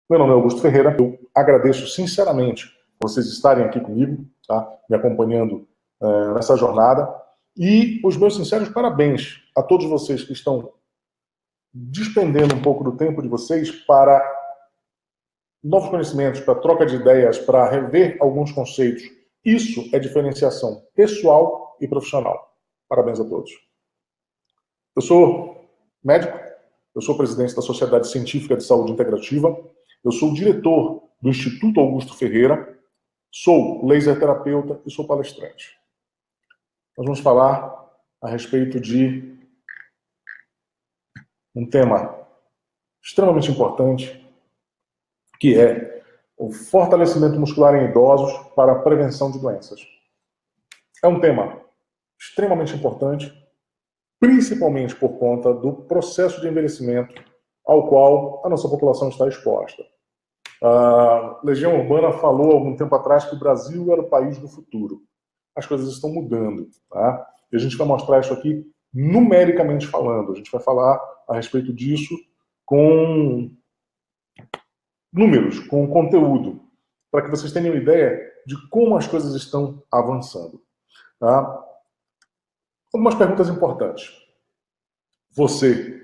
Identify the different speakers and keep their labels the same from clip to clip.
Speaker 1: Meu nome é Augusto Ferreira, eu agradeço sinceramente vocês estarem aqui comigo, tá? Me acompanhando nessa jornada, e os meus sinceros parabéns a todos vocês que estão despendendo um pouco do tempo de vocês para novos conhecimentos, para troca de ideias, para rever alguns conceitos. Isso é diferenciação pessoal e profissional. Parabéns a todos. Eu sou médico, eu sou presidente da Sociedade Científica de Saúde Integrativa, eu sou diretor do Instituto Augusto Ferreira, sou laser terapeuta e sou palestrante. Nós vamos falar a respeito de um tema extremamente importante, que é o fortalecimento muscular em idosos para a prevenção de doenças. É um tema extremamente importante, principalmente por conta do processo de envelhecimento ao qual a nossa população está exposta. A Legião Urbana falou há algum tempo atrás que o Brasil era o país do futuro. As coisas estão mudando, tá? E a gente vai mostrar isso aqui numericamente falando. A gente vai falar a respeito disso com números, com conteúdo, para que vocês tenham ideia de como as coisas estão avançando. Tá? Algumas perguntas importantes. Você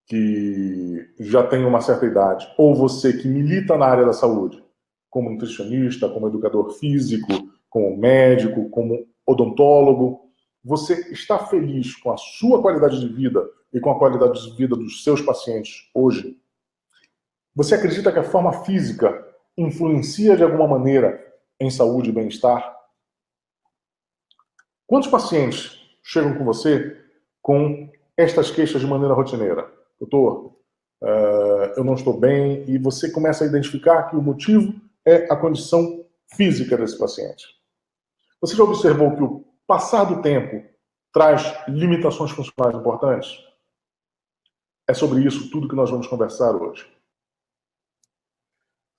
Speaker 1: que já tem uma certa idade, ou você que milita na área da saúde, como nutricionista, como educador físico, como médico, como odontólogo, você está feliz com a sua qualidade de vida e com a qualidade de vida dos seus pacientes hoje? Você acredita que a forma física influencia de alguma maneira em saúde e bem-estar? Quantos pacientes chegam com você com estas queixas de maneira rotineira? Doutor, eu não estou bem, e você começa a identificar que o motivo é a condição física desse paciente. Você já observou que o passar do tempo traz limitações funcionais importantes? É sobre isso tudo que nós vamos conversar hoje.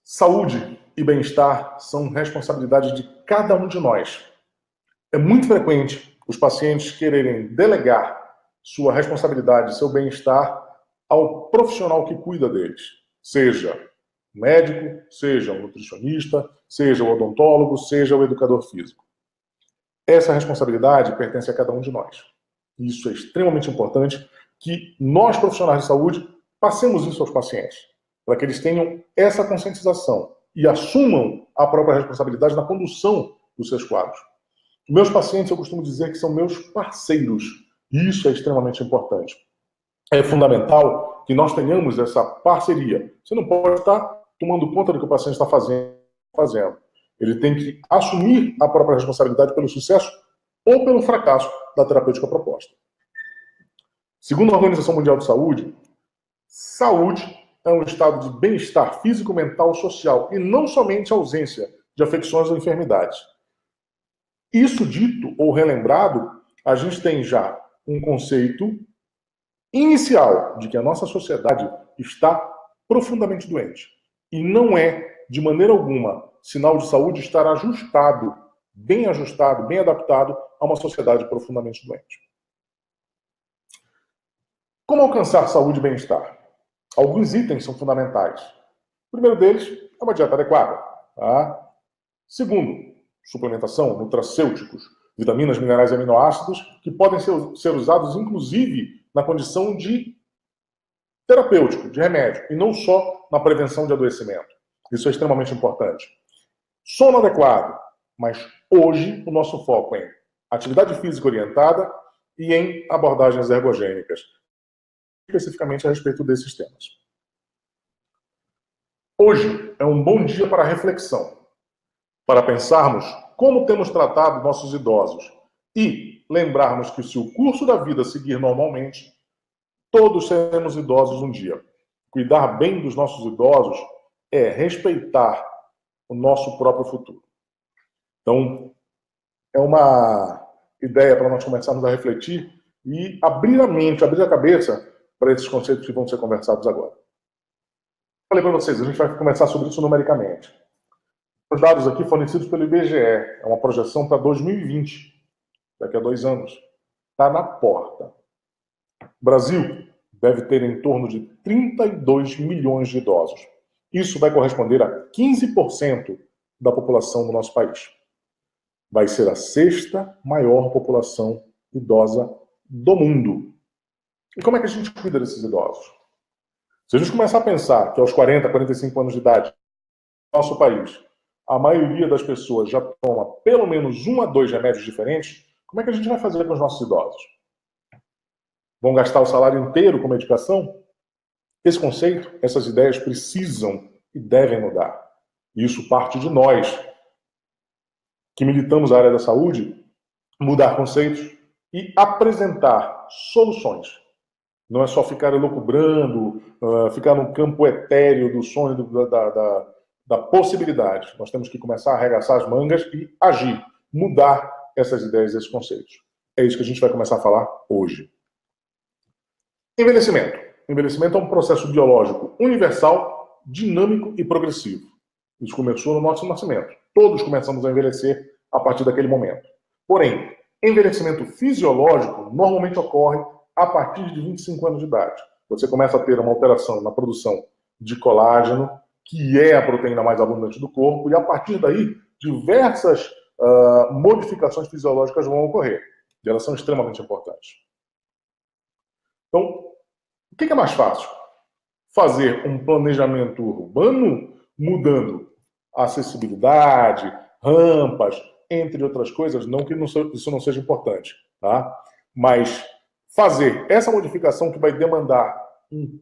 Speaker 1: Saúde e bem-estar são responsabilidade de cada um de nós. É muito frequente os pacientes quererem delegar sua responsabilidade, seu bem-estar, ao profissional que cuida deles. Seja o médico, seja o nutricionista, seja o odontólogo, seja o educador físico. Essa responsabilidade pertence a cada um de nós. Isso é extremamente importante que nós, profissionais de saúde, passemos isso aos pacientes, para que eles tenham essa conscientização e assumam a própria responsabilidade na condução dos seus quadros. Meus pacientes, eu costumo dizer que são meus parceiros, e isso é extremamente importante. É fundamental que nós tenhamos essa parceria. Você não pode estar tomando conta do que o paciente está fazendo. Ele tem que assumir a própria responsabilidade pelo sucesso ou pelo fracasso da terapêutica proposta. Segundo a Organização Mundial de Saúde, saúde é um estado de bem-estar físico, mental, social, e não somente a ausência de afecções ou enfermidades. Isso dito ou relembrado, a gente tem já um conceito inicial de que a nossa sociedade está profundamente doente. E não é, de maneira alguma, sinal de saúde estar ajustado, bem adaptado a uma sociedade profundamente doente. Como alcançar saúde e bem-estar? Alguns itens são fundamentais. O primeiro deles é uma dieta adequada. Tá? Segundo, suplementação, nutracêuticos, vitaminas, minerais e aminoácidos, que podem ser usados, inclusive, na condição de terapêutico, de remédio, e não só na prevenção de adoecimento. Isso é extremamente importante. Sono adequado, mas hoje o nosso foco é em atividade física orientada e em abordagens ergogênicas, especificamente a respeito desses temas. Hoje é um bom dia para a reflexão, para pensarmos como temos tratado nossos idosos e lembrarmos que se o curso da vida seguir normalmente, todos seremos idosos um dia. Cuidar bem dos nossos idosos é respeitar o nosso próprio futuro. Então, é uma ideia para nós começarmos a refletir e abrir a mente, abrir a cabeça para esses conceitos que vão ser conversados agora. Falei para vocês, a gente vai conversar sobre isso numericamente. Os dados aqui fornecidos pelo IBGE, é uma projeção para 2020, daqui a 2 anos. Está na porta. O Brasil deve ter em torno de 32 milhões de idosos. Isso vai corresponder a 15% da população do nosso país. Vai ser a sexta maior população idosa do mundo. E como é que a gente cuida desses idosos? Se a gente começar a pensar que aos 40, 45 anos de idade, no nosso país, a maioria das pessoas já toma pelo menos 1 a 2 remédios diferentes, como é que a gente vai fazer com os nossos idosos? Vão gastar o salário inteiro com medicação? Esse conceito, essas ideias precisam e devem mudar. E isso parte de nós, que militamos a área da saúde, mudar conceitos e apresentar soluções. Não é só ficar elucubrando, ficar no campo etéreo do sonho, da possibilidade. Nós temos que começar a arregaçar as mangas e agir, mudar essas ideias, esses conceitos. É isso que a gente vai começar a falar hoje. Envelhecimento. Envelhecimento é um processo biológico universal, dinâmico e progressivo. Isso começou no nosso nascimento. Todos começamos a envelhecer a partir daquele momento. Porém, envelhecimento fisiológico normalmente ocorre a partir de 25 anos de idade. Você começa a ter uma alteração na produção de colágeno, que é a proteína mais abundante do corpo, e a partir daí, diversas modificações fisiológicas vão ocorrer. E elas são extremamente importantes. Então, o que é mais fácil? Fazer um planejamento urbano, mudando a acessibilidade, rampas, entre outras coisas, não que isso não seja importante, tá? Mas fazer essa modificação que vai demandar um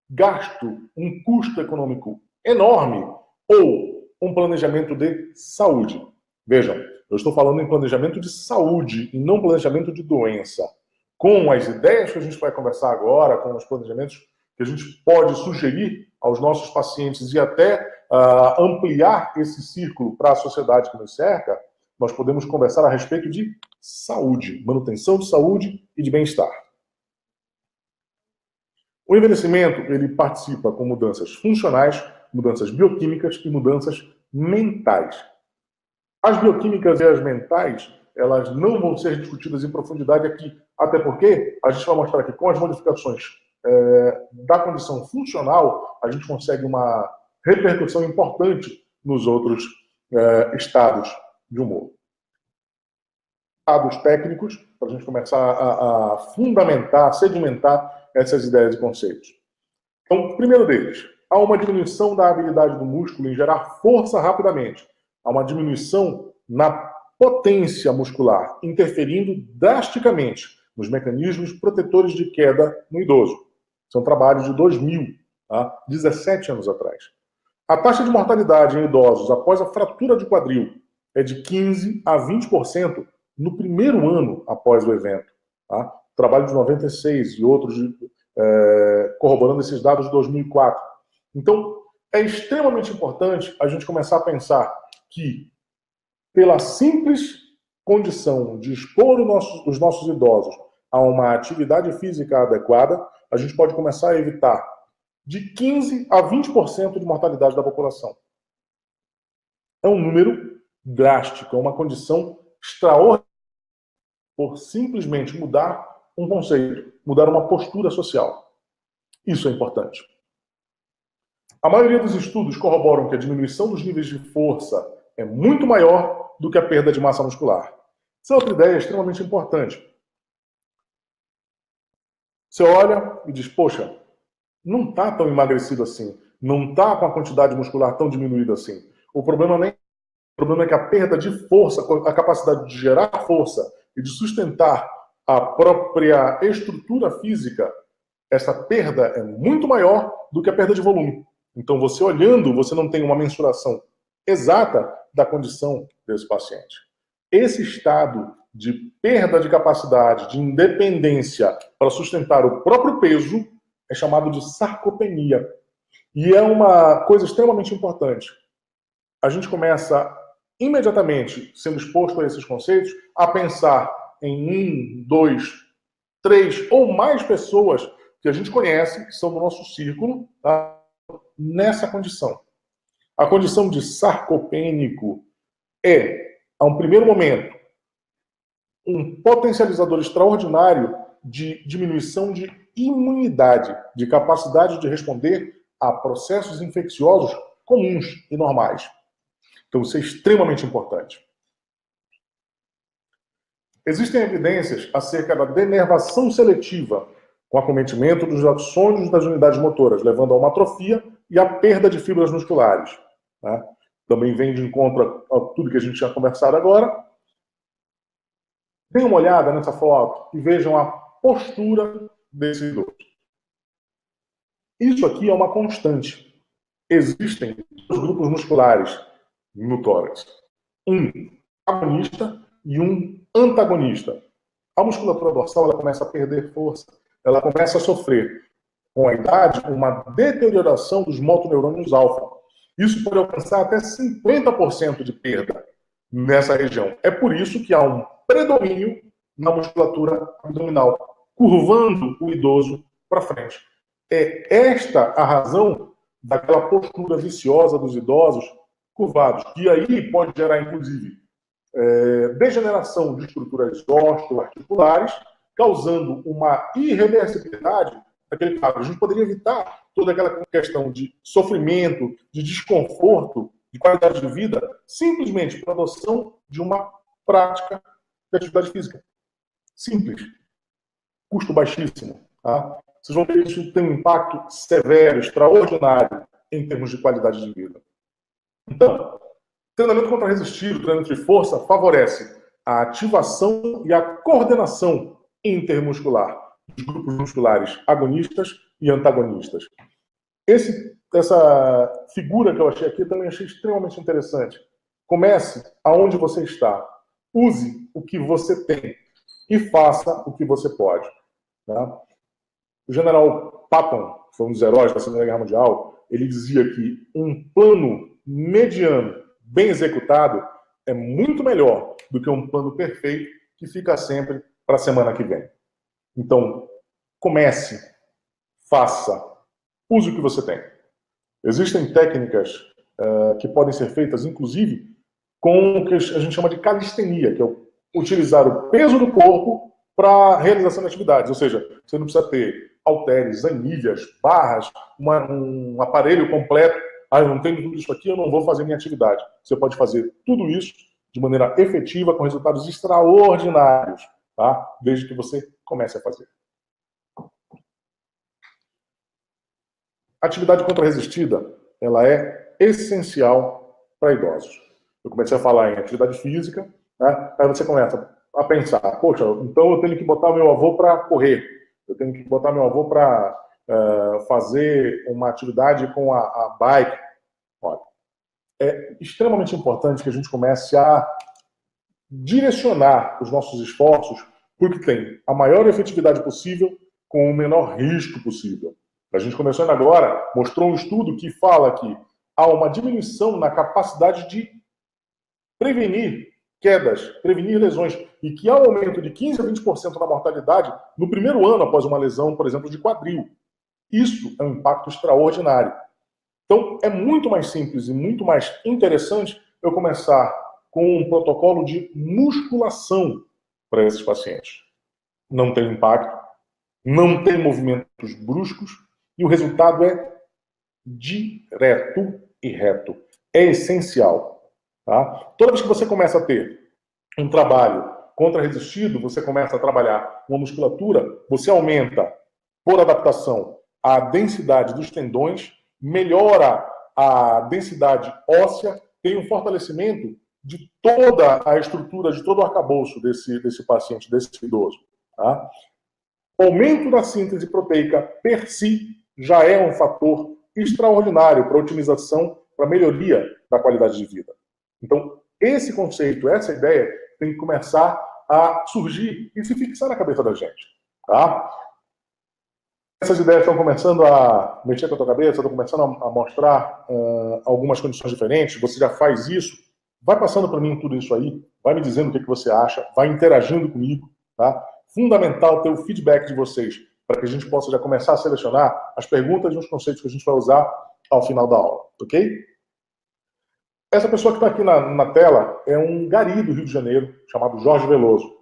Speaker 1: gasto, um custo econômico enorme, ou um planejamento de saúde. Vejam, eu estou falando em planejamento de saúde e não planejamento de doença. Com as ideias que a gente vai conversar agora, com os planejamentos que a gente pode sugerir aos nossos pacientes e até ampliar esse círculo para a sociedade que nos cerca, nós podemos conversar a respeito de saúde, manutenção de saúde e de bem-estar. O envelhecimento, ele participa com mudanças funcionais, mudanças bioquímicas e mudanças mentais. As bioquímicas e as mentais, elas não vão ser discutidas em profundidade aqui, até porque a gente vai mostrar que com as modificações da condição funcional, a gente consegue uma repercussão importante nos outros estados de humor. Dados técnicos, para a gente começar a fundamentar, sedimentar essas ideias e conceitos. Então, o primeiro deles, há uma diminuição da habilidade do músculo em gerar força rapidamente. Há uma diminuição na potência muscular, interferindo drasticamente nos mecanismos protetores de queda no idoso. São trabalhos de 2000, tá? 17 anos atrás. A taxa de mortalidade em idosos após a fratura de quadril é de 15% a 20% no primeiro ano após o evento. Tá? Trabalho de 96 e outros corroborando esses dados de 2004. Então, é extremamente importante a gente começar a pensar que, pela simples condição de expor os nossos idosos a uma atividade física adequada, a gente pode começar a evitar de 15% a 20% de mortalidade da população. É um número drástico, é uma condição extraordinária por simplesmente mudar um conceito, mudar uma postura social. Isso é importante. A maioria dos estudos corroboram que a diminuição dos níveis de força é muito maior do que a perda de massa muscular. Essa é outra ideia extremamente importante. Você olha e diz, poxa, não está tão emagrecido assim, não está com a quantidade muscular tão diminuída assim. O problema é que a perda de força, a capacidade de gerar força e de sustentar a própria estrutura física, essa perda é muito maior do que a perda de volume. Então, você olhando, você não tem uma mensuração exata da condição desse paciente. Esse estado de perda de capacidade, de independência para sustentar o próprio peso, é chamado de sarcopenia. E é uma coisa extremamente importante. A gente começa imediatamente, sendo exposto a esses conceitos, a pensar em 1, 2, 3 ou mais pessoas que a gente conhece, que são do nosso círculo, tá? Nessa condição. A condição de sarcopênico é, a um primeiro momento, um potencializador extraordinário de diminuição de imunidade, de capacidade de responder a processos infecciosos comuns e normais. Então, isso é extremamente importante. Existem evidências acerca da denervação seletiva, com acometimento dos axônios das unidades motoras, levando a uma atrofia e a perda de fibras musculares. Tá? Também vem de encontro a tudo que a gente tinha conversado agora. Deem uma olhada nessa foto e vejam a postura desse idoso. Isso aqui é uma constante. Existem dois grupos musculares no tórax. Um agonista e um antagonista. A musculatura dorsal ela começa a perder força. Ela começa a sofrer, com a idade, uma deterioração dos motoneurônios alfa. Isso pode alcançar até 50% de perda nessa região. É por isso que há um predomínio na musculatura abdominal, curvando o idoso para frente. É esta a razão daquela postura viciosa dos idosos curvados, que aí pode gerar, inclusive, degeneração de estruturas osteoarticulares, causando uma irreversibilidade daquele quadro. A gente poderia evitar toda aquela questão de sofrimento, de desconforto, de qualidade de vida, simplesmente pela adoção de uma prática de atividade física. Simples. Custo baixíssimo. Tá? Vocês vão ver que isso tem um impacto severo, extraordinário, em termos de qualidade de vida. Então, treinamento contra-resistido, treinamento de força, favorece a ativação e a coordenação intermuscular dos grupos musculares agonistas e antagonistas. Essa figura que eu achei aqui também achei extremamente interessante. Comece aonde você está. Use o que você tem e faça o que você pode. Tá? O general Patton, que foi um dos heróis da Segunda Guerra Mundial, ele dizia que um plano mediano bem executado é muito melhor do que um plano perfeito que fica sempre para a semana que vem. Então, comece, faça, use o que você tem. Existem técnicas que podem ser feitas, inclusive, com o que a gente chama de calistenia, que é utilizar o peso do corpo para a realização de atividades. Ou seja, você não precisa ter halteres, anilhas, barras, um aparelho completo. Eu não tenho tudo isso aqui, eu não vou fazer minha atividade. Você pode fazer tudo isso de maneira efetiva, com resultados extraordinários, tá? Desde que você comece a fazer. A atividade contra-resistida, ela é essencial para idosos. Eu comecei a falar em atividade física, né? Aí você começa a pensar, poxa, então eu tenho que botar meu avô para correr, eu tenho que botar meu avô para fazer uma atividade com a bike. Olha, é extremamente importante que a gente comece a direcionar os nossos esforços porque tem a maior efetividade possível com o menor risco possível. A gente começando agora, mostrou um estudo que fala que há uma diminuição na capacidade de prevenir quedas, prevenir lesões, e que há um aumento de 15% a 20% na mortalidade no primeiro ano após uma lesão, por exemplo, de quadril. Isso é um impacto extraordinário. Então, é muito mais simples e muito mais interessante eu começar com um protocolo de musculação para esses pacientes. Não tem impacto, não tem movimentos bruscos e o resultado é direto e reto. É essencial. Tá? Toda vez que você começa a ter um trabalho contra-resistido, você começa a trabalhar uma musculatura, você aumenta, por adaptação, a densidade dos tendões, melhora a densidade óssea, tem um fortalecimento de toda a estrutura, de todo o arcabouço desse paciente, desse idoso. Tá? O aumento da síntese proteica per si já é um fator extraordinário para a otimização, para a melhoria da qualidade de vida. Então, esse conceito, essa ideia, tem que começar a surgir e se fixar na cabeça da gente. Tá? Essas ideias estão começando a mexer com a tua cabeça, estão começando a mostrar algumas condições diferentes, você já faz isso, vai passando para mim tudo isso aí, vai me dizendo o que você acha, vai interagindo comigo, tá? Fundamental ter o feedback de vocês, para que a gente possa já começar a selecionar as perguntas e os conceitos que a gente vai usar ao final da aula, ok? Essa pessoa que está aqui na tela é um gari do Rio de Janeiro, chamado Jorge Veloso.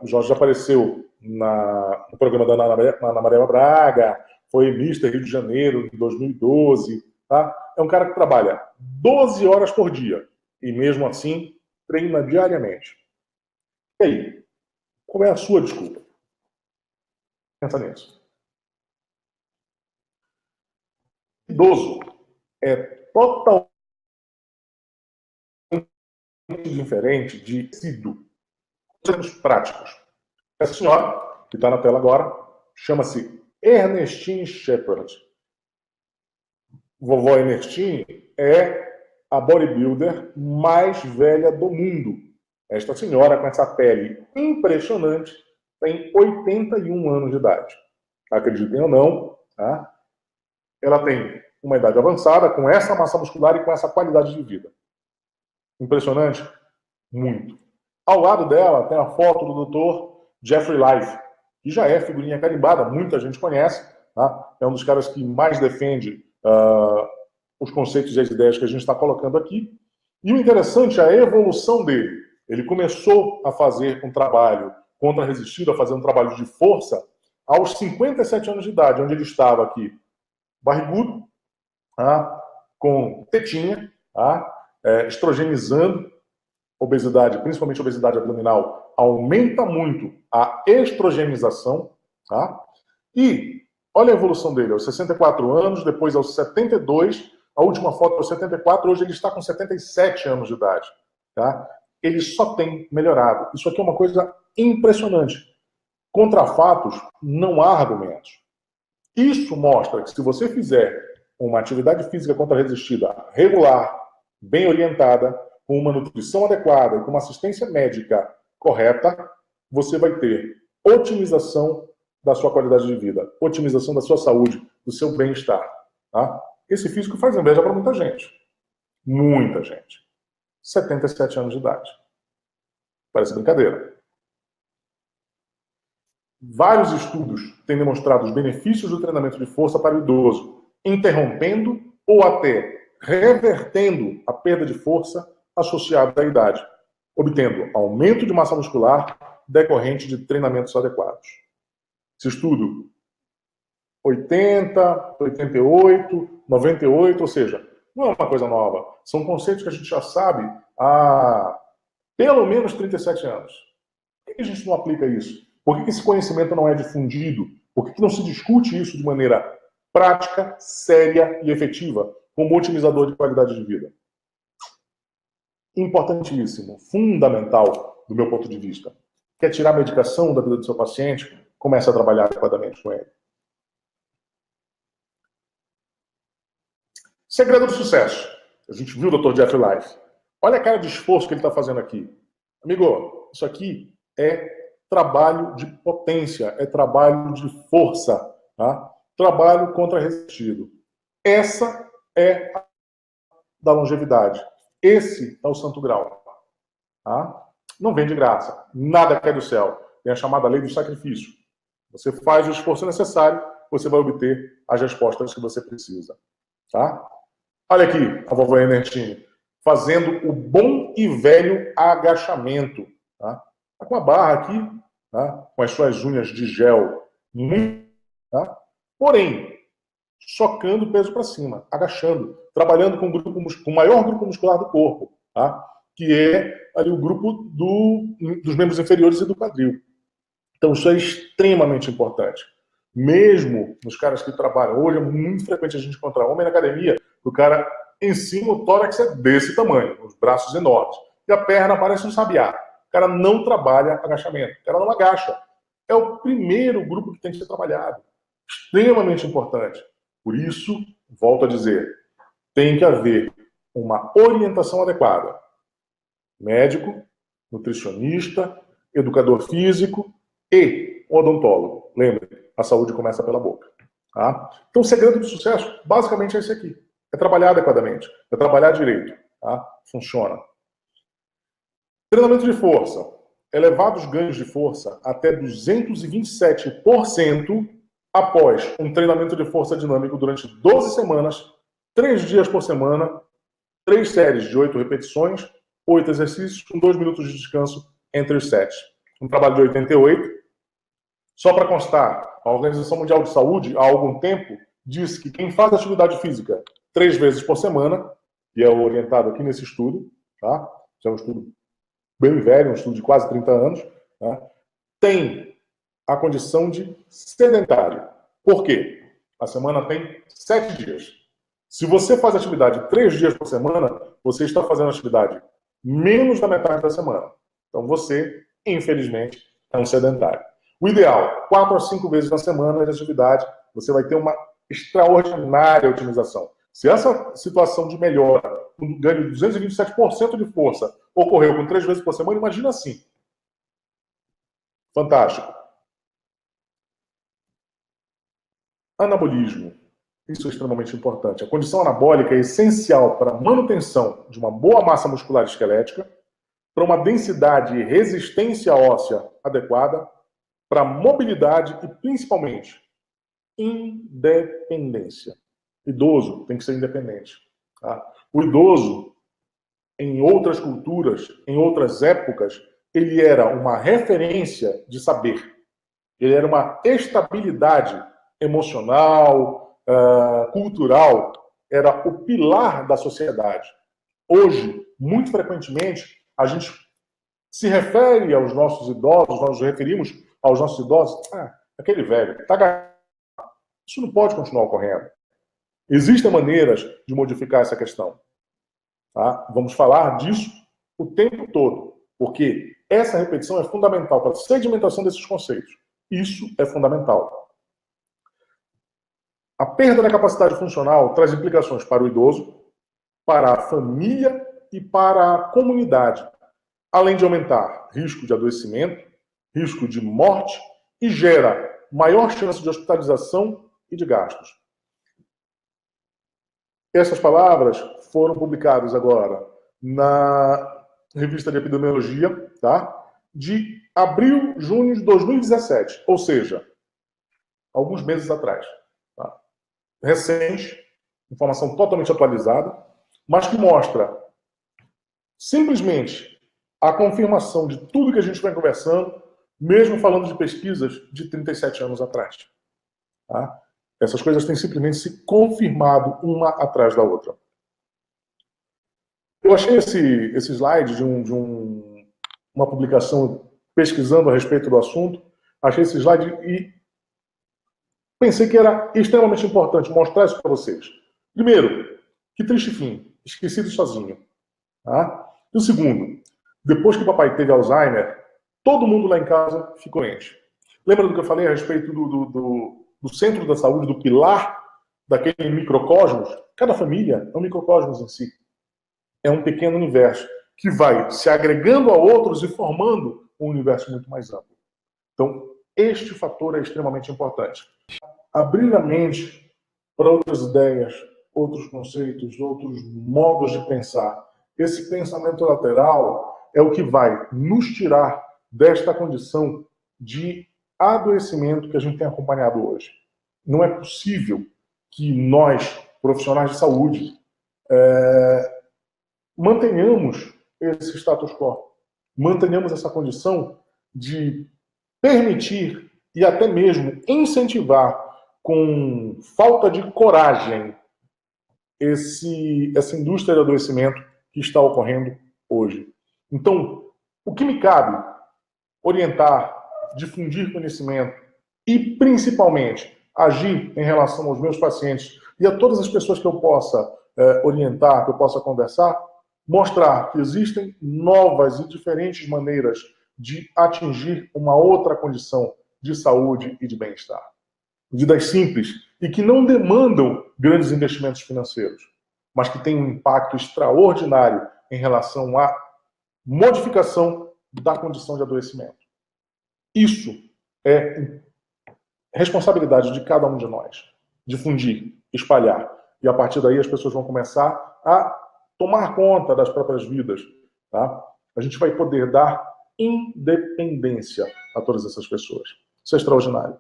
Speaker 1: O Jorge já apareceu no programa da Ana Maria Braga, Foi Mister Rio de Janeiro em 2012, tá? É um cara que trabalha 12 horas por dia e mesmo assim treina diariamente. E aí, qual é a sua desculpa? Pensa nisso. Idoso é totalmente diferente de sido. Termos práticos. Essa senhora, que está na tela agora, chama-se Ernestine Shepherd. Vovó Ernestine é a bodybuilder mais velha do mundo. Esta senhora, com essa pele impressionante, tem 81 anos de idade. Acreditem ou não, tá? Ela tem uma idade avançada, com essa massa muscular e com essa qualidade de vida. Impressionante? Muito. Ao lado dela tem a foto do Dr. Jeffrey Life, que já é figurinha carimbada, muita gente conhece, tá? É um dos caras que mais defende os conceitos e as ideias que a gente está colocando aqui. E o interessante é a evolução dele. Ele começou a fazer um trabalho contra-resistido, a fazer um trabalho de força, aos 57 anos de idade, onde ele estava aqui barrigudo, tá? Com tetinha, tá? Estrogenizando. Obesidade, principalmente obesidade abdominal, aumenta muito a estrogenização, tá? E olha a evolução dele, aos 64 anos, depois aos 72, a última foto aos 74, hoje ele está com 77 anos de idade, tá? Ele só tem melhorado. Isso aqui é uma coisa impressionante. Contra fatos, não há argumentos. Isso mostra que se você fizer uma atividade física contra-resistida regular, bem orientada, com uma nutrição adequada e com uma assistência médica correta, você vai ter otimização da sua qualidade de vida, otimização da sua saúde, do seu bem-estar. Tá? Esse físico faz inveja para muita gente. Muita gente. 77 anos de idade. Parece brincadeira. Vários estudos têm demonstrado os benefícios do treinamento de força para o idoso, interrompendo ou até revertendo a perda de força associada à idade, obtendo aumento de massa muscular decorrente de treinamentos adequados. Esse estudo 80, 88, 98, ou seja, não é uma coisa nova. São conceitos que a gente já sabe há pelo menos 37 anos. Por que a gente não aplica isso? Por que esse conhecimento não é difundido? Por que não se discute isso de maneira prática, séria e efetiva, como otimizador de qualidade de vida? Importantíssimo, fundamental, do meu ponto de vista. Quer tirar a medicação da vida do seu paciente? Comece a trabalhar adequadamente com ele. Segredo do sucesso. A gente viu o Dr. Jeffrey Life. Olha a cara de esforço que ele está fazendo aqui. Amigo, isso aqui é trabalho de potência, é trabalho de força, tá? Trabalho contra-resistido. Essa é a da longevidade. Esse é o santo grau. Tá? Não vem de graça. Nada cai do céu. Tem a chamada lei do sacrifício. Você faz o esforço necessário, você vai obter as respostas que você precisa. Tá? Olha aqui a vovó Ernestine fazendo o bom e velho agachamento. Tá? Tá com a barra aqui, tá? Com as suas unhas de gel. Tá? Porém, socando o peso para cima, agachando, trabalhando com o maior grupo muscular do corpo, tá? Que é ali o grupo dos membros inferiores e do quadril. Então isso é extremamente importante. Mesmo nos caras que trabalham, hoje é muito frequente a gente encontrar homem na academia, o cara em cima, o tórax é desse tamanho, os braços enormes, e a perna parece um sabiá. O cara não trabalha agachamento, o cara não agacha. É o primeiro grupo que tem que ser trabalhado. Extremamente importante. Por isso, volto a dizer, tem que haver uma orientação adequada. Médico, nutricionista, educador físico e odontólogo. Lembre, a saúde começa pela boca. Tá? Então, o segredo do sucesso, basicamente, é esse aqui. É trabalhar adequadamente, é trabalhar direito. Tá? Funciona. Treinamento de força. Elevados ganhos de força até 227% após um treinamento de força dinâmico durante 12 semanas, 3 dias por semana, 3 séries de 8 repetições, 8 exercícios com 2 minutos de descanso entre os sets. Um trabalho de 88, Só para constar, a Organização Mundial de Saúde, há algum tempo, diz que quem faz atividade física 3 vezes por semana, e é orientado aqui nesse estudo, tá? Isso é um estudo bem velho, um estudo de quase 30 anos, tá? Tem a condição de sedentário. Por quê? A semana tem 7 dias. Se você faz atividade 3 dias por semana, você está fazendo atividade menos da metade da semana. Então você, infelizmente, é um sedentário. O ideal, 4 a 5 vezes na semana de atividade, você vai ter uma extraordinária otimização. Se essa situação de melhora, um ganho de 227% de força, ocorreu com 3 vezes por semana, imagina assim. Fantástico. Anabolismo. Isso é extremamente importante. A condição anabólica é essencial para a manutenção de uma boa massa muscular esquelética, para uma densidade e resistência óssea adequada, para mobilidade e, principalmente, independência. Idoso tem que ser independente. Tá? O idoso, em outras culturas, em outras épocas, ele era uma referência de saber. Ele era uma estabilidade emocional, cultural, era o pilar da sociedade. Hoje, muito frequentemente, a gente se refere aos nossos idosos, nós nos referimos aos nossos idosos, aquele velho, tá. Isso não pode continuar ocorrendo. Existem maneiras de modificar essa questão. Tá? Vamos falar disso o tempo todo, porque essa repetição é fundamental para a sedimentação desses conceitos. Isso é fundamental. A perda da capacidade funcional traz implicações para o idoso, para a família e para a comunidade, além de aumentar risco de adoecimento, risco de morte e gera maior chance de hospitalização e de gastos. Essas palavras foram publicadas agora na revista de epidemiologia, tá? De abril, junho de 2017, ou seja, alguns meses atrás. Tá? Recente, informação totalmente atualizada, mas que mostra simplesmente a confirmação de tudo que a gente vem conversando, mesmo falando de pesquisas de 37 anos atrás. Tá? Essas coisas têm simplesmente se confirmado uma atrás da outra. Eu achei esse slide de uma publicação pesquisando a respeito do assunto, achei esse slide e pensei que era extremamente importante mostrar isso para vocês. Primeiro, que triste fim, esquecido sozinho. Tá? E o segundo, depois que o papai teve Alzheimer, todo mundo lá em casa ficou doente. Lembra do que eu falei a respeito do centro da saúde, do pilar daquele microcosmos? Cada família é um microcosmos em si. É um pequeno universo que vai se agregando a outros e formando um universo muito mais amplo. Então, este fator é extremamente importante. Abrir a mente para outras ideias, outros conceitos, outros modos de pensar. Esse pensamento lateral é o que vai nos tirar desta condição de adoecimento que a gente tem acompanhado hoje. Não é possível que nós, profissionais de saúde, mantenhamos esse status quo, mantenhamos essa condição de permitir e até mesmo incentivar com falta de coragem essa indústria de adoecimento que está ocorrendo hoje. Então, o que me cabe? Orientar, difundir conhecimento e, principalmente, agir em relação aos meus pacientes e a todas as pessoas que eu possa orientar, que eu possa conversar, mostrar que existem novas e diferentes maneiras de atingir uma outra condição de saúde e de bem-estar. Medidas simples e que não demandam grandes investimentos financeiros, mas que têm um impacto extraordinário em relação à modificação da condição de adoecimento. Isso é responsabilidade de cada um de nós. Difundir, espalhar. E a partir daí as pessoas vão começar a tomar conta das próprias vidas. Tá? A gente vai poder dar independência a todas essas pessoas. Isso é extraordinário.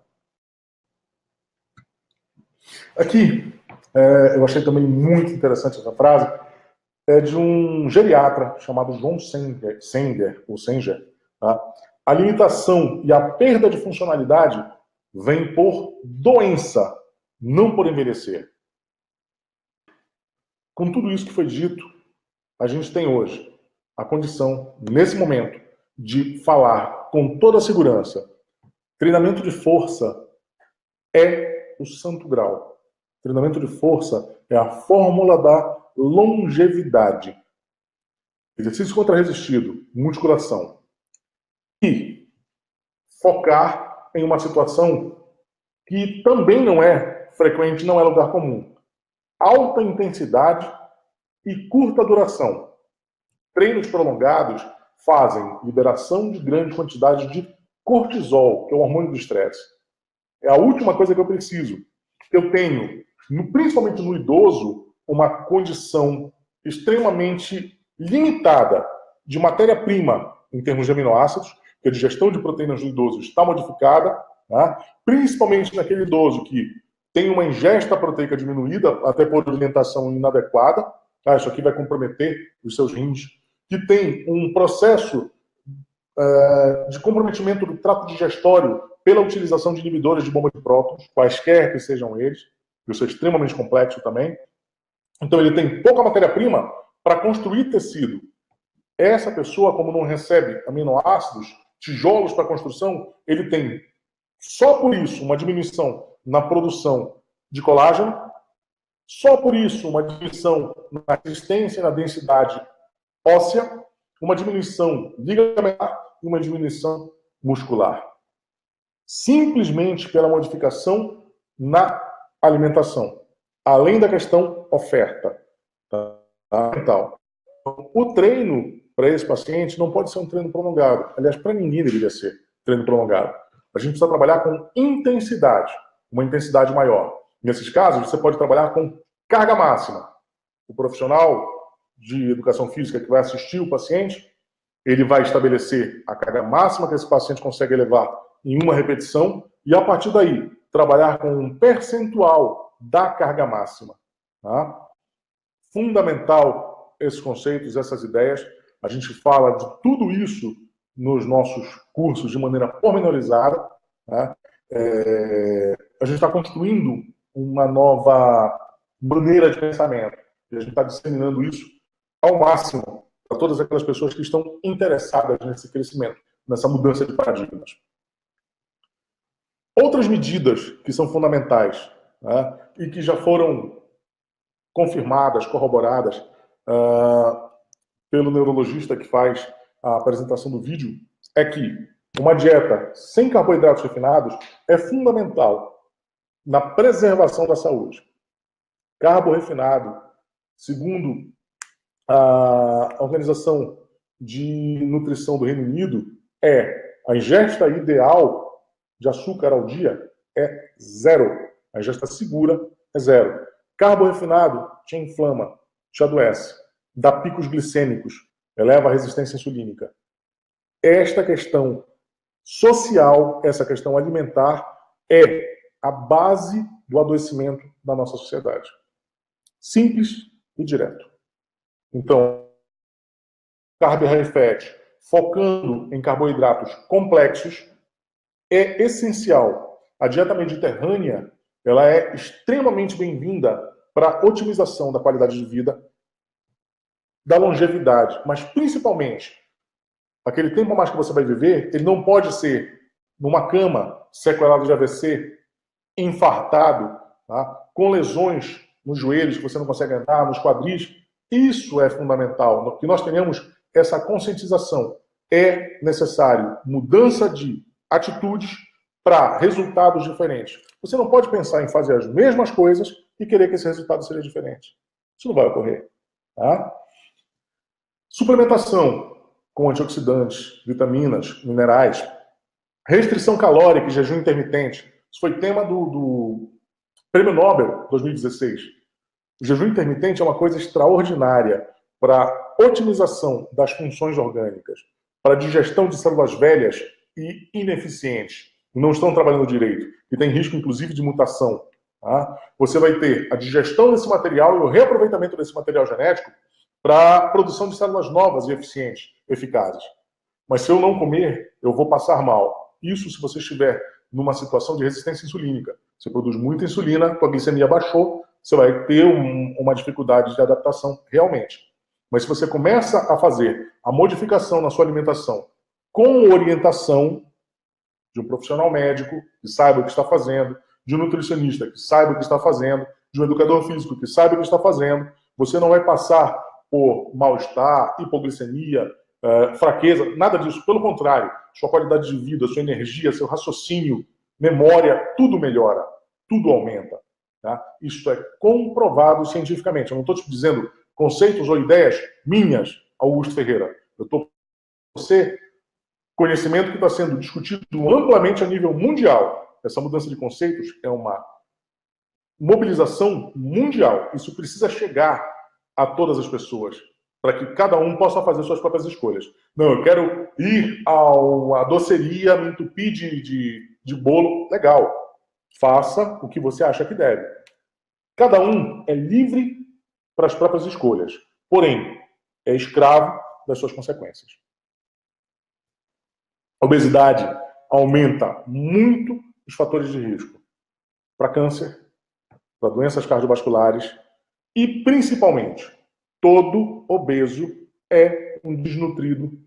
Speaker 1: Aqui, eu achei também muito interessante essa frase, é de um geriatra chamado João Senger, tá? A limitação e a perda de funcionalidade vem por doença, não por envelhecer. Com tudo isso que foi dito, a gente tem hoje a condição, nesse momento, de falar com toda a segurança. Treinamento de força é o santo grau. Treinamento de força é a fórmula da longevidade. Exercício contra-resistido, musculação. E focar em uma situação que também não é frequente, não é lugar comum. Alta intensidade e curta duração. Treinos prolongados fazem liberação de grande quantidade de cortisol, que é o hormônio do estresse. É a última coisa que eu preciso. Eu tenho, principalmente no idoso, uma condição extremamente limitada de matéria-prima em termos de aminoácidos, que a digestão de proteínas do idoso está modificada, tá? Principalmente naquele idoso que tem uma ingesta proteica diminuída, até por alimentação inadequada, tá? Isso aqui vai comprometer os seus rins, que tem um processo de comprometimento do trato digestório pela utilização de inibidores de bomba de prótons, quaisquer que sejam eles, isso é extremamente complexo também. Então ele tem pouca matéria-prima para construir tecido. Essa pessoa, como não recebe aminoácidos, tijolos para construção, ele tem só por isso uma diminuição na produção de colágeno, só por isso uma diminuição na resistência e na densidade óssea, uma diminuição ligamentar e uma diminuição muscular. Simplesmente pela modificação na alimentação, além da questão oferta. Tá? O treino para esse paciente não pode ser um treino prolongado. Aliás, para ninguém deveria ser treino prolongado. A gente precisa trabalhar com intensidade, uma intensidade maior. Nesses casos, você pode trabalhar com carga máxima. O profissional de educação física que vai assistir o paciente, ele vai estabelecer a carga máxima que esse paciente consegue elevar em uma repetição e, a partir daí, trabalhar com um percentual da carga máxima. Tá? Fundamental esses conceitos, essas ideias. A gente fala de tudo isso nos nossos cursos de maneira pormenorizada. Tá? A gente está construindo uma nova maneira de pensamento. E a gente está disseminando isso ao máximo para todas aquelas pessoas que estão interessadas nesse crescimento, nessa mudança de paradigmas. Outras medidas que são fundamentais, né, e que já foram confirmadas, corroboradas pelo neurologista que faz a apresentação do vídeo, é que uma dieta sem carboidratos refinados é fundamental na preservação da saúde. Carbo refinado, segundo a Organização de Nutrição do Reino Unido, a ingesta ideal de açúcar ao dia é 0. A ingesta segura é 0. Carbo refinado te inflama, te adoece, dá picos glicêmicos, eleva a resistência insulínica. Esta questão social, essa questão alimentar, é a base do adoecimento da nossa sociedade. Simples e direto. Então, carb high fat, focando em carboidratos complexos, é essencial. A dieta mediterrânea, ela é extremamente bem-vinda para a otimização da qualidade de vida, da longevidade, mas principalmente, aquele tempo a mais que você vai viver, ele não pode ser numa cama, sequelado de AVC, infartado, tá? Com lesões nos joelhos que você não consegue andar, nos quadris. Isso é fundamental, que nós tenhamos essa conscientização. É necessário mudança de atitudes para resultados diferentes. Você não pode pensar em fazer as mesmas coisas e querer que esse resultado seja diferente. Isso não vai ocorrer. Tá? Suplementação com antioxidantes, vitaminas, minerais, restrição calórica e jejum intermitente. Isso foi tema do Prêmio Nobel 2016. O jejum intermitente é uma coisa extraordinária para otimização das funções orgânicas, para digestão de células velhas e ineficientes, que não estão trabalhando direito, e tem risco, inclusive, de mutação. Tá? Você vai ter a digestão desse material e o reaproveitamento desse material genético para a produção de células novas e eficientes, eficazes. mas se eu não comer, eu vou passar mal. Isso se você estiver numa situação de resistência insulínica. Você produz muita insulina, tua glicemia baixou, você vai ter uma dificuldade de adaptação realmente. Mas se você começa a fazer a modificação na sua alimentação com orientação de um profissional médico que saiba o que está fazendo, de um nutricionista que saiba o que está fazendo, de um educador físico que saiba o que está fazendo, você não vai passar por mal-estar, hipoglicemia, fraqueza, nada disso. Pelo contrário, sua qualidade de vida, sua energia, seu raciocínio, memória, tudo melhora, tudo aumenta. Tá? Isso é comprovado cientificamente. Eu não estou te dizendo conceitos ou ideias minhas, Augusto Ferreira. Eu estou com você conhecimento que está sendo discutido amplamente a nível mundial. Essa mudança de conceitos é uma mobilização mundial. Isso precisa chegar a todas as pessoas, para que cada um possa fazer suas próprias escolhas. Não, eu quero ir à doceria, me entupir de bolo. Legal. Faça o que você acha que deve. Cada um é livre para as próprias escolhas. Porém, é escravo das suas consequências. A obesidade aumenta muito os fatores de risco para câncer, para doenças cardiovasculares e, principalmente, todo obeso é um desnutrido.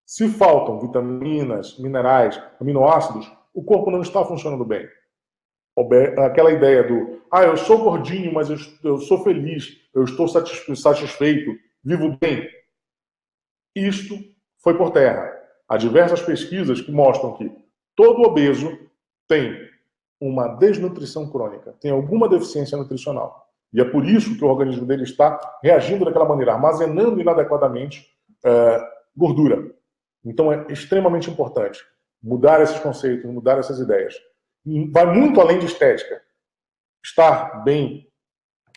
Speaker 1: Se faltam vitaminas, minerais, aminoácidos, o corpo não está funcionando bem. Aquela ideia do, eu sou gordinho, mas eu sou feliz, eu estou satisfeito, vivo bem. Isto foi por terra. Há diversas pesquisas que mostram que todo obeso tem uma desnutrição crônica, tem alguma deficiência nutricional. E é por isso que o organismo dele está reagindo daquela maneira, armazenando inadequadamente gordura. Então é extremamente importante mudar esses conceitos, mudar essas ideias. Vai muito além de estética. Estar bem,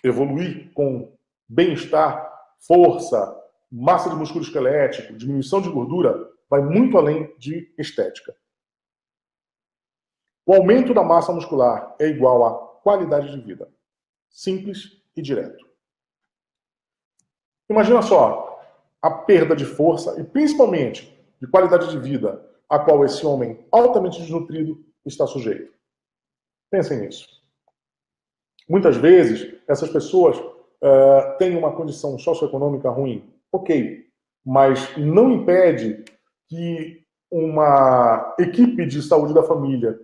Speaker 1: evoluir com bem-estar, força, massa de músculo esquelético, diminuição de gordura, vai muito além de estética. O aumento da massa muscular é igual à qualidade de vida. Simples e direto. Imagina só a perda de força e principalmente de qualidade de vida a qual esse homem altamente desnutrido está sujeito. Pensem nisso. Muitas vezes, essas pessoas têm uma condição socioeconômica ruim. Ok, mas não impede que uma equipe de saúde da família,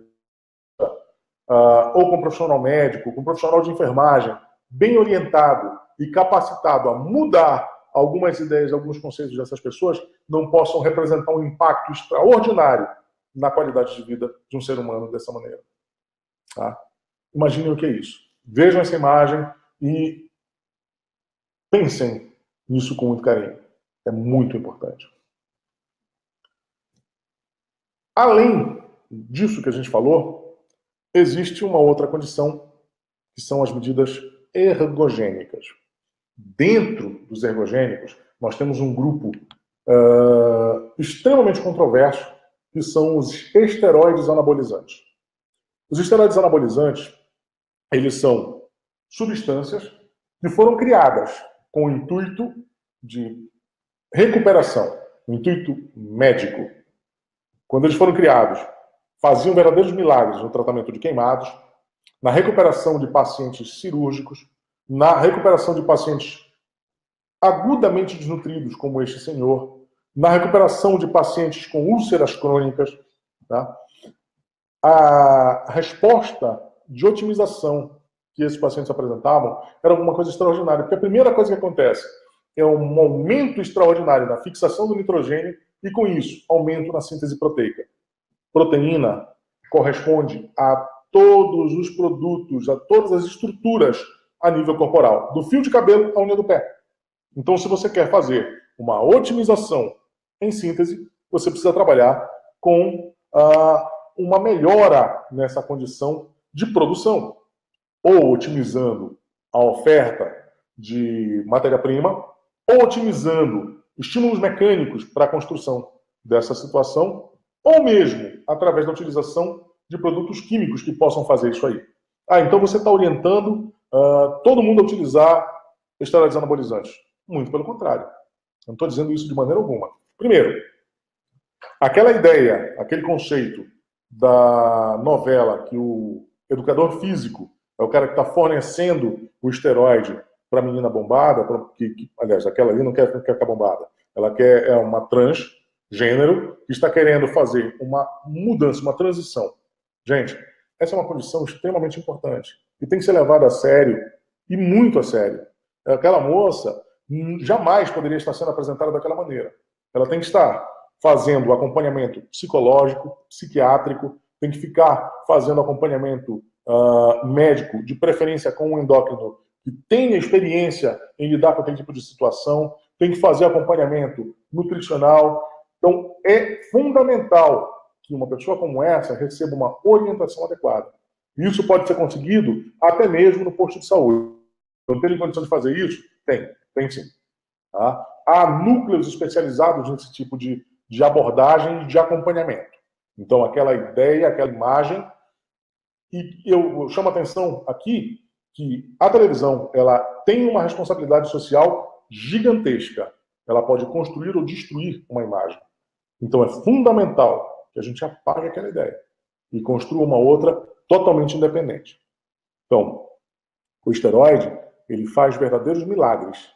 Speaker 1: ou com um profissional médico, com um profissional de enfermagem, bem orientado e capacitado a mudar algumas ideias, alguns conceitos dessas pessoas, não possam representar um impacto extraordinário na qualidade de vida de um ser humano dessa maneira. Tá? Imaginem o que é isso. Vejam essa imagem e pensem nisso com muito carinho. É muito importante. Além disso que a gente falou, existe uma outra condição, que são as medidas ergogênicas. Dentro dos ergogênicos, nós temos um grupo extremamente controverso, que são os esteroides anabolizantes. Os esteroides anabolizantes, eles são substâncias que foram criadas com o intuito de recuperação, o intuito médico. Quando eles foram criados, faziam verdadeiros milagres no tratamento de queimados, na recuperação de pacientes cirúrgicos, na recuperação de pacientes agudamente desnutridos, como este senhor, na recuperação de pacientes com úlceras crônicas. Tá? A resposta de otimização que esses pacientes apresentavam era alguma coisa extraordinária, porque a primeira coisa que acontece é um aumento extraordinário na fixação do nitrogênio e, com isso, aumento na síntese proteica. Proteína corresponde a todos os produtos, a todas as estruturas a nível corporal, do fio de cabelo à unha do pé. Então, se você quer fazer uma otimização em síntese, você precisa trabalhar com uma melhora nessa condição de produção, ou otimizando a oferta de matéria-prima, ou otimizando estímulos mecânicos para a construção dessa situação, ou mesmo através da utilização de produtos químicos que possam fazer isso aí. Então você está orientando todo mundo a utilizar esteroides anabolizantes. Muito pelo contrário. Eu não estou dizendo isso de maneira alguma. Primeiro, Aquela ideia, aquele conceito da novela que o educador físico é o cara que está fornecendo o esteroide para a menina bombada, aliás, aquela ali não quer ficar bombada, ela quer uma transgênero que está querendo fazer uma mudança, uma transição. Gente, essa é uma condição extremamente importante e tem que ser levada a sério, e muito a sério. Aquela moça jamais poderia estar sendo apresentada daquela maneira. Ela tem que estar fazendo acompanhamento psicológico, psiquiátrico, tem que ficar fazendo acompanhamento médico, de preferência com um endócrino que tenha experiência em lidar com aquele tipo de situação, tem que fazer acompanhamento nutricional. Então, é fundamental que uma pessoa como essa receba uma orientação adequada. Isso pode ser conseguido até mesmo no posto de saúde. Não tem condição de fazer isso? Tem sim. Tá? Há núcleos especializados nesse tipo de abordagem e de acompanhamento. Então, aquela ideia, aquela imagem. E eu chamo a atenção aqui que a televisão ela tem uma responsabilidade social gigantesca. Ela pode construir ou destruir uma imagem. Então, é fundamental que a gente apague aquela ideia e construa uma outra totalmente independente. Então, o esteroide, ele faz verdadeiros milagres,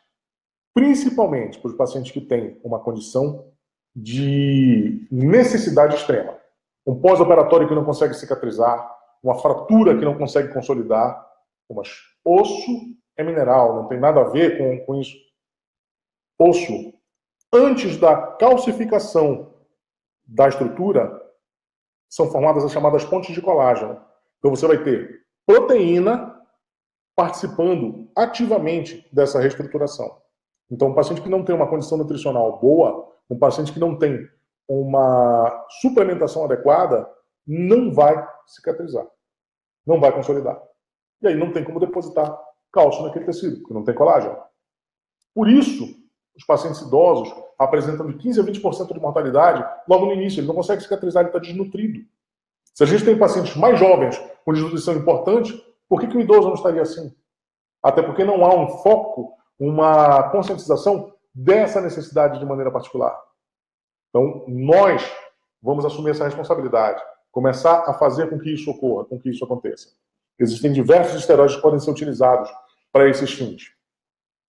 Speaker 1: principalmente para os pacientes que têm uma condição de necessidade extrema. Um pós-operatório que não consegue cicatrizar, uma fratura que não consegue consolidar. Mas osso é mineral, não tem nada a ver com isso. Osso, antes da calcificação da estrutura, são formadas as chamadas pontes de colágeno. Então você vai ter proteína participando ativamente dessa reestruturação. Então, um paciente que não tem uma condição nutricional boa, um paciente que não tem uma suplementação adequada, não vai cicatrizar, não vai consolidar. E aí não tem como depositar cálcio naquele tecido, porque não tem colágeno. Por isso, os pacientes idosos apresentam de 15% a 20% de mortalidade logo no início. Ele não consegue cicatrizar, ele está desnutrido. Se a gente tem pacientes mais jovens com desnutrição importante, por que o idoso não estaria assim? Até porque não há um foco, uma conscientização dessa necessidade de maneira particular. Então, nós vamos assumir essa responsabilidade, começar a fazer com que isso ocorra, com que isso aconteça. Existem diversos esteroides que podem ser utilizados para esses fins.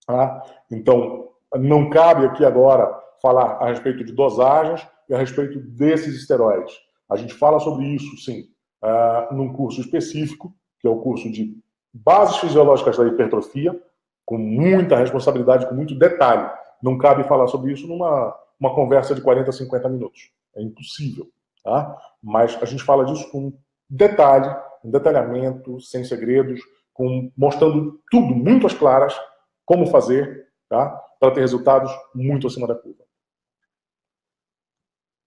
Speaker 1: Tá? Então, não cabe aqui agora falar a respeito de dosagens e a respeito desses esteroides. A gente fala sobre isso, sim, num curso específico, que é o curso de Bases Fisiológicas da Hipertrofia, com muita responsabilidade, com muito detalhe. Não cabe falar sobre isso numa conversa de 40, 50 minutos. É impossível. Tá? Mas a gente fala disso com detalhe, um detalhamento, sem segredos, mostrando tudo muito às claras, como fazer, tá? Para ter resultados muito acima da curva.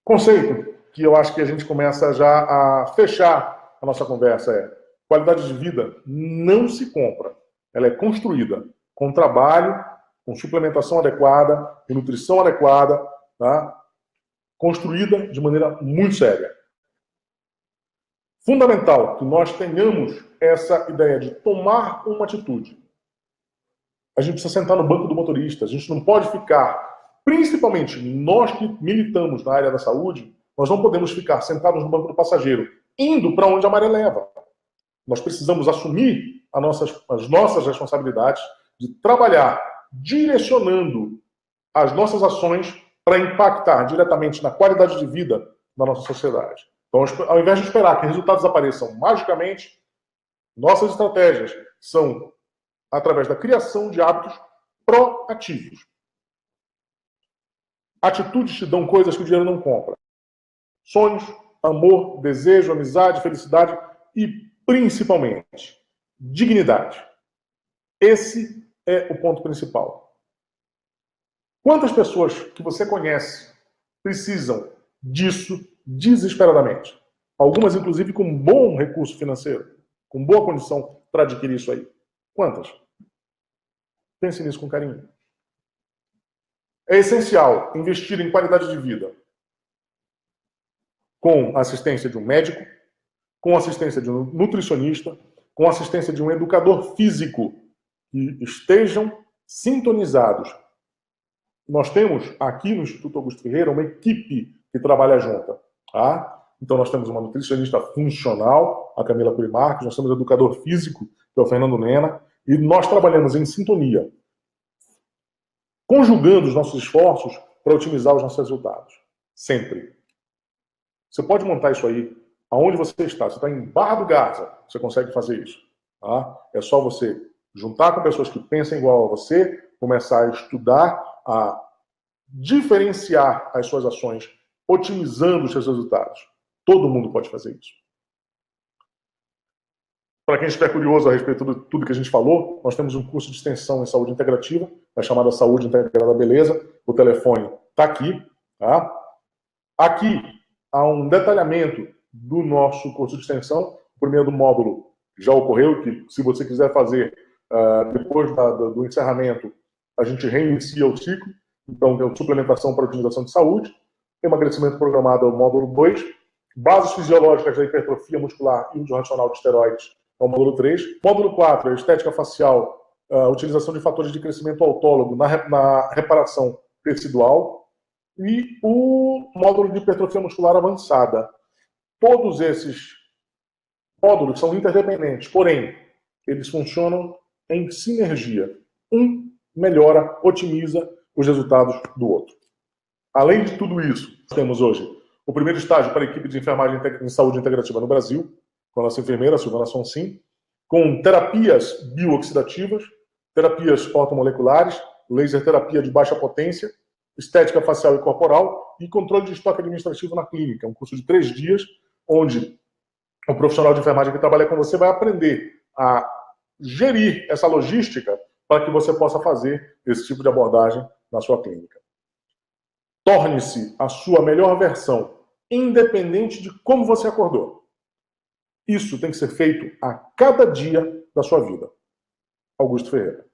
Speaker 1: Conceito que eu acho que a gente começa já a fechar a nossa conversa é: qualidade de vida não se compra, ela é construída com trabalho, com suplementação adequada, com nutrição adequada, tá? Construída de maneira muito séria. Fundamental que nós tenhamos essa ideia de tomar uma atitude. A gente precisa sentar no banco do motorista, a gente não pode ficar, principalmente nós que militamos na área da saúde, nós não podemos ficar sentados no banco do passageiro, indo para onde a maré leva. Nós precisamos assumir as nossas responsabilidades de trabalhar direcionando as nossas ações para impactar diretamente na qualidade de vida da nossa sociedade. Então, ao invés de esperar que resultados apareçam magicamente, nossas estratégias são através da criação de hábitos proativos. Atitudes te dão coisas que o dinheiro não compra. Sonhos, amor, desejo, amizade, felicidade e, principalmente, dignidade. Esse é o ponto principal. Quantas pessoas que você conhece precisam disso desesperadamente? Algumas, inclusive, com bom recurso financeiro, com boa condição para adquirir isso aí. Quantas? Pense nisso com carinho. É essencial investir em qualidade de vida com assistência de um médico, com assistência de um nutricionista, com assistência de um educador físico, que estejam sintonizados. Nós temos aqui no Instituto Augusto Ferreira uma equipe que trabalha junta. Tá? Então nós temos uma nutricionista funcional, a Camila Cury Marques, nós temos um educador físico, que é o Fernando Nena, e nós trabalhamos em sintonia, conjugando os nossos esforços para otimizar os nossos resultados. Sempre. Você pode montar isso aí aonde você está. Você está em Barra do Garza, você consegue fazer isso. Tá? É só você juntar com pessoas que pensam igual a você, começar a estudar, a diferenciar as suas ações, otimizando os seus resultados. Todo mundo pode fazer isso. Para quem estiver curioso a respeito de tudo que a gente falou, nós temos um curso de extensão em saúde integrativa, a chamada Saúde Integrada Beleza. O telefone está aqui. Tá? Aqui há um detalhamento do nosso curso de extensão. O primeiro módulo já ocorreu, que se você quiser fazer depois do encerramento, a gente reinicia o ciclo. Então, tem suplementação para otimização de saúde, emagrecimento programado é o módulo 2, bases fisiológicas da hipertrofia muscular e uso racional de esteroides é o módulo 3. Módulo 4 é estética facial, utilização de fatores de crescimento autólogo na reparação tecidual. E o módulo de hipertrofia muscular avançada. Todos esses módulos são interdependentes, porém, eles funcionam em sinergia. Um melhora, otimiza os resultados do outro. Além de tudo isso, temos hoje o primeiro estágio para a equipe de enfermagem em saúde integrativa no Brasil, com a nossa enfermeira, Silvana Sonsim, com terapias biooxidativas, terapias ortomoleculares, laser terapia de baixa potência, estética facial e corporal e controle de estoque administrativo na clínica. Um curso de 3 dias, onde o profissional de enfermagem que trabalha com você vai aprender a gerir essa logística para que você possa fazer esse tipo de abordagem na sua clínica. Torne-se a sua melhor versão, independente de como você acordou. Isso tem que ser feito a cada dia da sua vida. Augusto Ferreira.